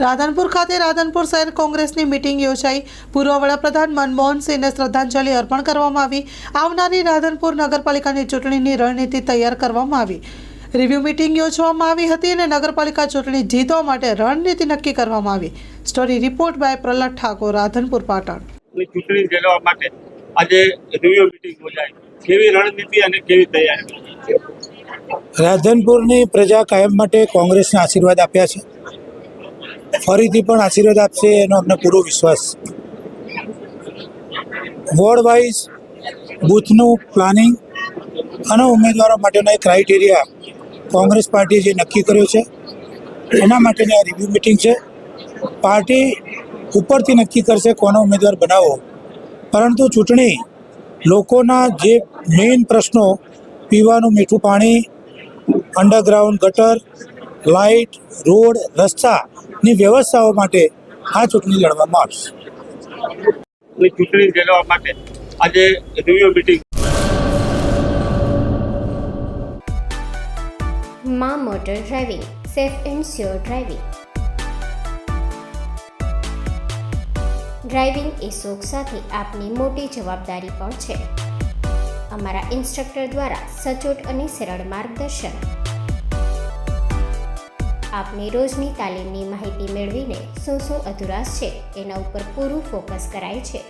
રાધનપુર ખાતે રાધનપુર શહેર કોંગ્રેસની મીટિંગ યોજાઈ. પૂર્વ વડાપ્રધાન મનમોહન સિંહને શ્રદ્ધાંજલિ અર્પણ કરવામાં આવી. આવનારી રાધનપુર નગરપાલિકાની ચૂંટણીની રણનીતિ તૈયાર કરવામાં આવી. રિવ્યુ મીટિંગ યોજવામાં આવી હતી અને નગરપાલિકા ચૂંટણી જીતવા માટે રણનીતિ નક્કી કરવામાં આવી. Story report by Prahlad Thakor, Radhanpur, Patan. ચૂંટણી જીતવા માટે આજે રિવ્યુ મીટિંગ યોજાઈ. કેવી રણનીતિ અને કેવી તૈયારી? રાધનપુરની પ્રજા કાયમ માટે કોંગ્રેસને આશીર્વાદ આપ્યા છે, ફરીથી પણ આશીર્વાદ આપશે એનો અમને પૂરો વિશ્વાસ. વોર્ડ વાઇઝ બૂથનું પ્લાનિંગ અને ઉમેદવારો માટેનો એક ક્રાઇટેરિયા કોંગ્રેસ પાર્ટીએ જે નક્કી કર્યો છે એના માટેની આ રિવ્યુ મિટિંગ છે. પાર્ટી ઉપરથી નક્કી કરશે કોનો ઉમેદવાર બનાવવો, પરંતુ ચૂંટણી લોકોના જે મેઇન પ્રશ્નો, પીવાનું મીઠું પાણી, અંડરગ્રાઉન્ડ ગટર, લાઇટ, રોડ, રસ્તાની વ્યવસ્થાઓ માટે આ ચૂંટણી લડવામાં આવશે. ચૂંટણી જીતવા માટે આજે રિવ્યુ મીટિંગ. માં motor driving, safe and sure driving. Driving એ શોખ સાથે આપની મોટી જવાબદારી પણ છે. અમારા ઇન્સ્ટ્રક્ટર દ્વારા સચોટ અને સરળ માર્ગદર્શન. આપની રોજની તાલીમની માહિતી મેળવીને શું અધુરાશ છે એના ઉપર પૂરું ફોકસ કરાય છે.